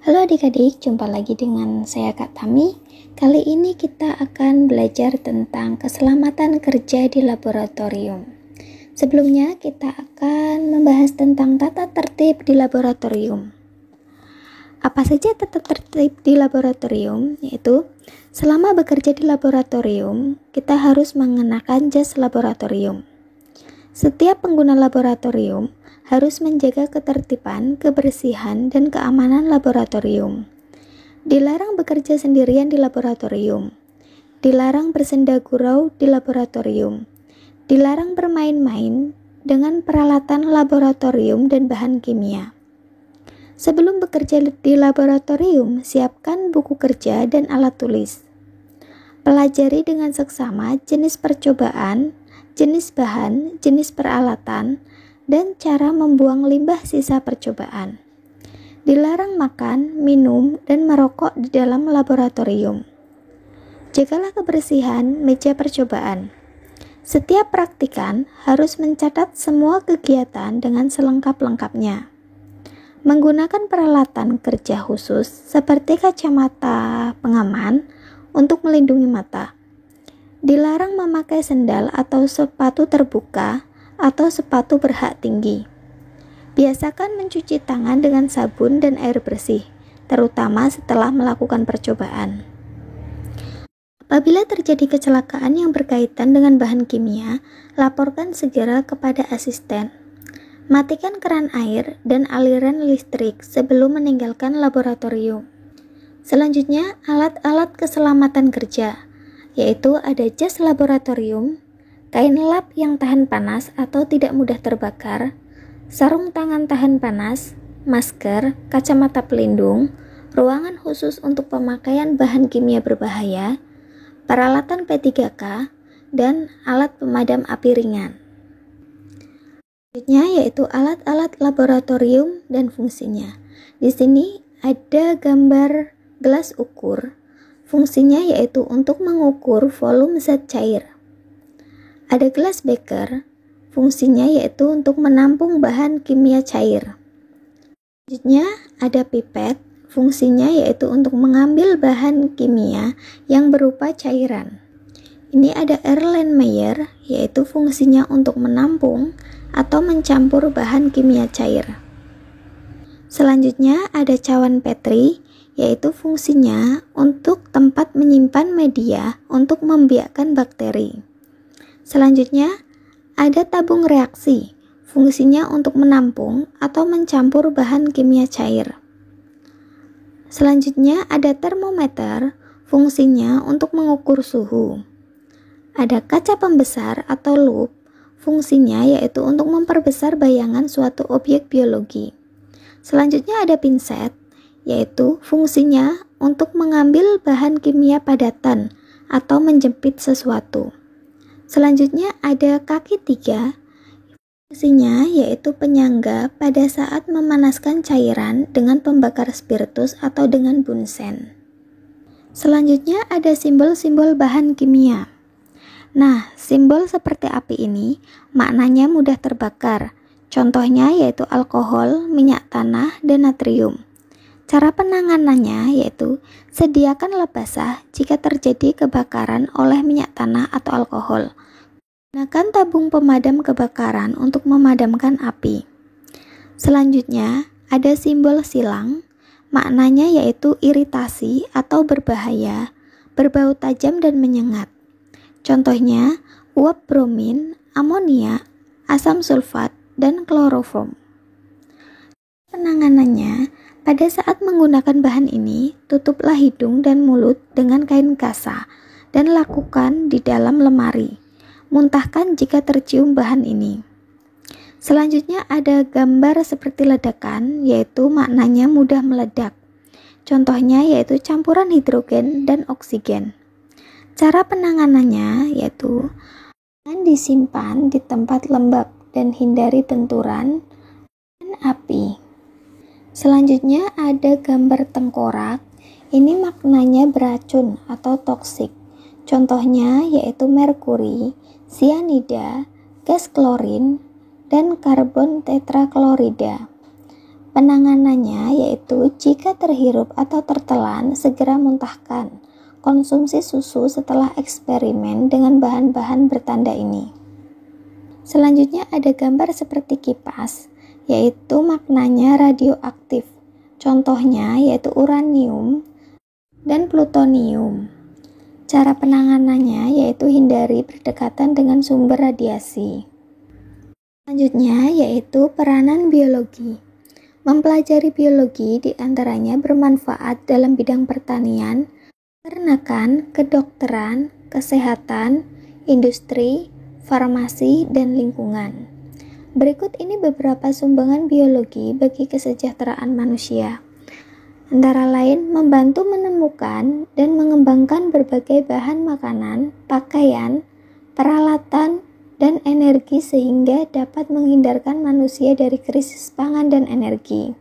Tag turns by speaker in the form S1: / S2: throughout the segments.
S1: Halo adik-adik, jumpa lagi dengan saya Kak Tami. Kali ini kita akan belajar tentang keselamatan kerja di laboratorium. Sebelumnya kita akan membahas tentang tata tertib di laboratorium. Apa saja tata tertib di laboratorium? Yaitu, selama bekerja di laboratorium, kita harus mengenakan jas laboratorium. Setiap pengguna laboratorium harus menjaga ketertiban, kebersihan, dan keamanan laboratorium. Dilarang bekerja sendirian di laboratorium. Dilarang bersenda gurau di laboratorium. Dilarang bermain-main dengan peralatan laboratorium dan bahan kimia. Sebelum bekerja di laboratorium, siapkan buku kerja dan alat tulis. Pelajari dengan seksama jenis percobaan, jenis bahan, jenis peralatan, dan cara membuang limbah sisa percobaan. Dilarang makan, minum, dan merokok di dalam laboratorium. Jagalah kebersihan meja percobaan. Setiap praktikan harus mencatat semua kegiatan dengan selengkap-lengkapnya. Menggunakan peralatan kerja khusus seperti kacamata pengaman untuk melindungi mata. Dilarang memakai sendal atau sepatu terbuka atau sepatu berhak tinggi. Biasakan mencuci tangan dengan sabun dan air bersih, terutama setelah melakukan percobaan. Apabila terjadi kecelakaan yang berkaitan dengan bahan kimia, laporkan segera kepada asisten. Matikan keran air dan aliran listrik sebelum meninggalkan laboratorium. Selanjutnya, alat-alat keselamatan kerja, yaitu ada jas laboratorium, kain lap yang tahan panas atau tidak mudah terbakar, sarung tangan tahan panas, masker, kacamata pelindung, ruangan khusus untuk pemakaian bahan kimia berbahaya, peralatan P3K, dan alat pemadam api ringan. Selanjutnya yaitu alat-alat laboratorium dan fungsinya. Di sini ada gambar gelas ukur. Fungsinya yaitu untuk mengukur volume zat cair. Ada gelas beker, fungsinya yaitu untuk menampung bahan kimia cair. Selanjutnya ada pipet, fungsinya yaitu untuk mengambil bahan kimia yang berupa cairan. Ini ada Erlenmeyer, yaitu fungsinya untuk menampung atau mencampur bahan kimia cair. Selanjutnya ada cawan Petri, yaitu fungsinya untuk tempat menyimpan media untuk membiakkan bakteri. Selanjutnya, ada tabung reaksi, fungsinya untuk menampung atau mencampur bahan kimia cair. Selanjutnya, ada termometer, fungsinya untuk mengukur suhu. Ada kaca pembesar atau loop, fungsinya yaitu untuk memperbesar bayangan suatu objek biologi. Selanjutnya ada pinset, yaitu fungsinya untuk mengambil bahan kimia padatan atau menjepit sesuatu. Selanjutnya ada kaki 3, fungsinya yaitu penyangga pada saat memanaskan cairan dengan pembakar spiritus atau dengan bunsen. Selanjutnya ada simbol-simbol bahan kimia. Nah, simbol seperti api ini maknanya mudah terbakar. Contohnya yaitu alkohol, minyak tanah, dan natrium. Cara penanganannya yaitu sediakan lap basah jika terjadi kebakaran oleh minyak tanah atau alkohol. Gunakan tabung pemadam kebakaran untuk memadamkan api. Selanjutnya, ada simbol silang, maknanya yaitu iritasi atau berbahaya, berbau tajam dan menyengat. Contohnya, uap bromin, amonia, asam sulfat, dan kloroform. Penanganannya, pada saat menggunakan bahan ini, tutuplah hidung dan mulut dengan kain kasa dan lakukan di dalam lemari. Muntahkan jika tercium bahan ini. Selanjutnya ada gambar seperti ledakan, yaitu maknanya mudah meledak. Contohnya yaitu campuran hidrogen dan oksigen. Cara penanganannya yaitu disimpan di tempat lembab dan hindari benturan dan api. Selanjutnya ada gambar tengkorak, ini maknanya beracun atau toksik. Contohnya yaitu merkuri, sianida, gas klorin, dan karbon tetraklorida. Penanganannya yaitu Jika terhirup atau tertelan, segera muntahkan. Konsumsi susu setelah eksperimen dengan bahan-bahan bertanda ini. Selanjutnya ada gambar seperti kipas, yaitu maknanya radioaktif. Contohnya yaitu uranium dan plutonium. Cara penanganannya yaitu hindari berdekatan dengan sumber radiasi. Selanjutnya yaitu peranan biologi. Mempelajari biologi diantaranya bermanfaat dalam bidang pertanian, peternakan, kedokteran, kesehatan, industri, farmasi, dan lingkungan. Berikut ini beberapa sumbangan biologi bagi kesejahteraan manusia. Antara lain, membantu menemukan dan mengembangkan berbagai bahan makanan, pakaian, peralatan, dan energi sehingga dapat menghindarkan manusia dari krisis pangan dan energi.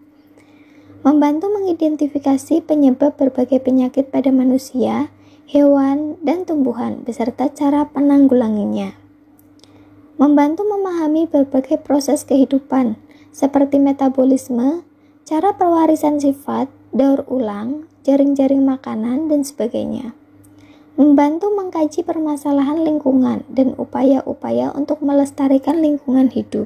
S1: Membantu mengidentifikasi penyebab berbagai penyakit pada manusia, hewan, dan tumbuhan, beserta cara penanggulanginya. Membantu memahami berbagai proses kehidupan, seperti metabolisme, cara pewarisan sifat, daur ulang, jaring-jaring makanan, dan sebagainya. Membantu mengkaji permasalahan lingkungan dan upaya-upaya untuk melestarikan lingkungan hidup.